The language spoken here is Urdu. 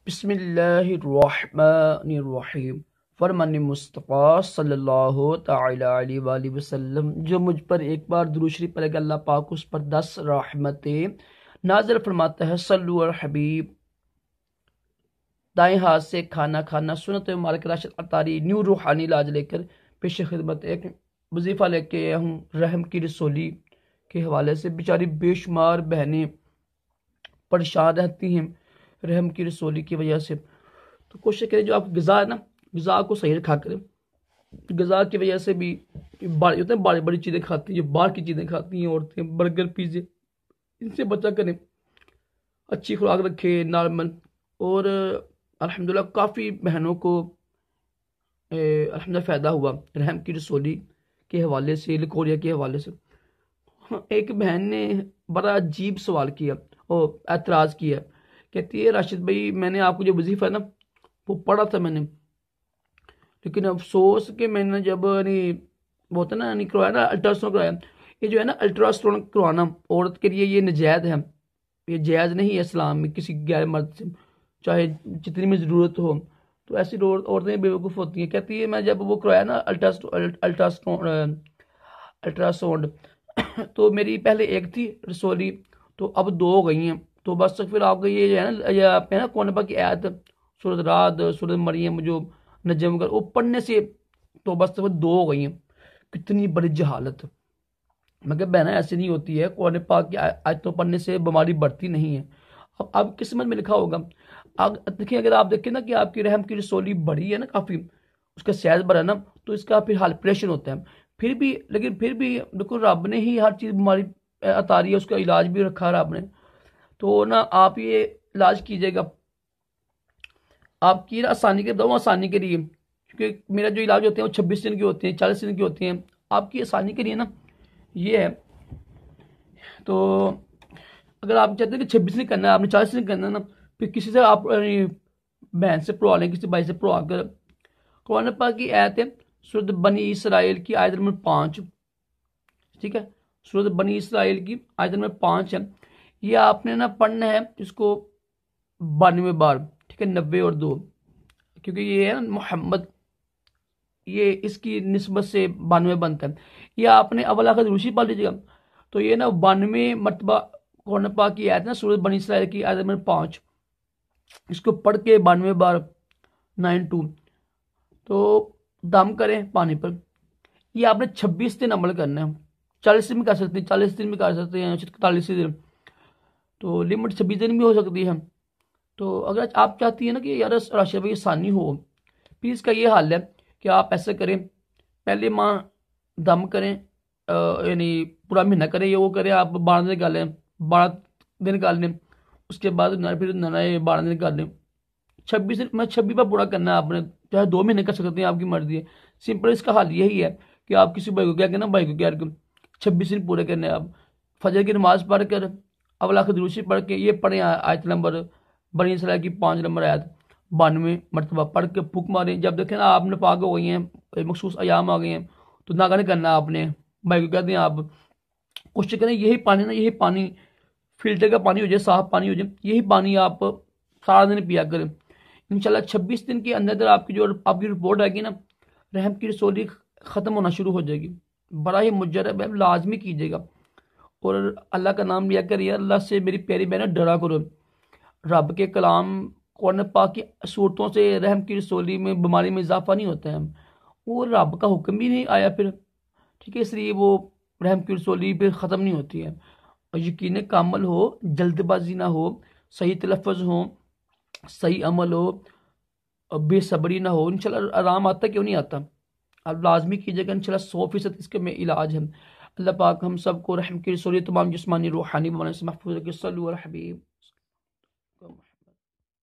بسم اللہ الرحمن الرحیم۔ فرمان مصطفیٰ صلی اللہ تعالی علیہ وآلہ وسلم، جو مجھ پر ایک بار درود شریف پڑھے گا اللہ پاک اس پر 10 رحمتیں نازل فرماتا ہے۔ صلو علی حبیب۔ دائیں ہاتھ سے کھانا کھانا، سنت مبارک راشد اطاری نیو روحانی علاج لے کر پیش خدمت ایک وظیفہ لے کے آیا ہوں رحم کی رسولی کے حوالے سے۔ بیچاری بے شمار بہنیں پریشان رہتی ہیں رحم کی رسولی کی وجہ سے، تو کوشش کریں جو آپ کی غذا ہے نا، غذا کو صحیح رکھا کریں۔ غذا کی وجہ سے بھی ہوتے ہیں بڑی بڑی چیزیں کھاتی ہیں، جو باہر کی چیزیں کھاتی ہیں عورتیں، برگر پیزے، ان سے بچا کریں، اچھی خوراک رکھیں نارمل۔ اور الحمدللہ کافی بہنوں کو الحمدللہ فائدہ ہوا رحم کی رسولی کے حوالے سے، لکوریا کے حوالے سے۔ ایک بہن نے بڑا عجیب سوال کیا اور اعتراض کیا، کہتی ہے راشد بھائی میں نے آپ کو جو وظیفہ ہے نا وہ پڑھا تھا میں نے، لیکن افسوس کہ میں نے جب وہ ہوتا نا کروایا نا الٹرا ساؤنڈ کرایا، یہ جو ہے نا الٹرا ساؤنڈ کروانا عورت کے لیے یہ ناجائز ہے، یہ جائز نہیں ہے اسلام میں کسی غیر مرد سے، چاہے جتنی بھی ضرورت ہو۔ تو ایسی عورتیں بے وقوف ہوتی ہیں۔ کہتی ہے میں جب وہ کرایا نا الٹرا ساؤنڈ تو میری پہلے ایک تھی رسولی، تو اب 2 ہو گئی ہیں، تو بس پھر آپ کو یہ جو ہے نا یہ آپ نا قرآن پاک کی آیت سورۃ رعد، سورۃ مریم، جو نجم وغیرہ وہ پڑھنے سے تو بس 2 ہو گئی ہیں۔ کتنی بڑی جہالت! میں کہ بہنا ایسی نہیں ہوتی ہے، قرآن پاک کی آیتوں پڑھنے سے بیماری بڑھتی نہیں ہے۔ اب قسمت میں لکھا ہوگا، دیکھیں اگر آپ دیکھیں نا کہ آپ کی رحم کی رسولی بڑھی ہے نا کافی، اس کا سائز بڑھا نا، تو اس کا پھر حال پریشن ہوتا ہے۔ لیکن پھر بھی دیکھو رب نے ہی ہر چیز بیماری اتاری ہے، اس کا علاج بھی رکھا رب نے، تو نا آپ یہ علاج کیجئے گا۔ آپ کی نا آسانی کے بتاؤں، آسانی کے لیے، کیونکہ میرا جو علاج ہوتے ہیں وہ 26 دن کے ہوتے ہیں، 40 دن کے ہوتے ہیں۔ آپ کی آسانی کے لیے نا یہ ہے، تو اگر آپ چاہتے ہیں کہ 26 دن کرنا ہے، آپ نے 40 دن کرنا ہے نا، پھر کسی سے آپ بہن سے پڑھوا لیں، کسی بھائی سے پڑھوا کر۔ قرآن پاک کی آیت ہے سورۃ بنی اسرائیل کی آیت نمبر 5، ٹھیک ہے، سورۃ بنی اسرائیل کی آیت نمبر 5 ہے۔ یہ آپ نے نا پڑھنا ہے اس کو 92 بار، ٹھیک ہے، 90 اور 2، کیونکہ یہ ہے نا محمد، یہ اس کی نسبت سے 92 بنتا ہے۔ یہ آپ نے اول آخر روشی پڑھ لیجیے گا، تو یہ نا 92 مرتبہ قرآن پاک کی آیت نا سورۃ بنی اسرائیل کی آیت نمبر 5، اس کو پڑھ کے 92 بار 92، تو دم کریں پانی پر۔ یہ آپ نے 26 دن عمل کرنا ہے، 40 دن میں کر سکتے ہیں، 40 دن میں کر سکتے ہیں، 41 دن، تو لمٹ 26 دن بھی ہو سکتی ہے۔ تو اگر آپ چاہتی ہیں نا کہ یار راشد بھائی آسانی ہو، پھر اس کا یہ حل ہے کہ آپ ایسا کریں، پہلے ماہ دم کریں، یعنی پورا مہینہ کریں، یہ وہ کریں، آپ 12 دن نکالیں، 12 دن نکال لیں، اس کے بعد پھر 12 دن نکال لیں، 26 دن میں 26 پر پورا کرنا ہے آپ نے، چاہے 2 مہینے کر سکتے ہیں، آپ کی مرضی ہے۔ سمپل اس کا حل یہی ہے کہ آپ کسی بھائی کو کیا کہنا، بھائی کو کیا کہ 26 دن پورے کرنے ہیں۔ آپ فجر کی نماز پڑھ کر اول آخر دروشی پڑھ کے یہ پڑھیں آیت نمبر بنی اسرائیل کی 5 نمبر آیت 92 مرتبہ پڑھ کے پھونک ماریں۔ جب دیکھیں نا آپ نے پاک ہو گئی ہیں، مخصوص ایام آ گئے ہیں، تو نہ کرنا آپ نے، بھائی کو کہتے ہیں آپ کوشش کریں یہی پانی نا، یہی پانی فلٹر کا پانی ہو جائے، صاف پانی ہو جائے، یہی پانی آپ سارا دن پیا کریں۔ انشاءاللہ 26 دن کے اندر آپ کی رپورٹ آئے گی نا، رحم کی رسولی ختم ہونا شروع ہو جائے گی۔ بڑا ہی مجرب ہے، لازمی کیجیے گا، اور اللہ کا نام لیا کر، یا اللہ سے میری پیاری بہن ڈرا کرو۔ رب کے کلام قرآن پاک کی صورتوں سے رحم کی رسولی میں بیماری میں اضافہ نہیں ہوتا ہے، وہ رب کا حکم بھی نہیں آیا پھر، ٹھیک ہے، اس لیے وہ رحم کی رسولی پھر ختم نہیں ہوتی ہے۔ اور یقین کامل ہو، جلد بازی نہ ہو، صحیح تلفظ ہو، صحیح عمل ہو، بے صبری نہ ہو، انشاءاللہ آرام آتا کیوں نہیں آتا؟ اب لازمی کیجئے گا، انشاءاللہ 100% اس کے میں علاج ہے۔ اللہ پاک ہم سب کو رحم کی رسولی تمام جسمانی روحانی بیماریوں سے محفوظ رکھے۔ صلو علی حبیب۔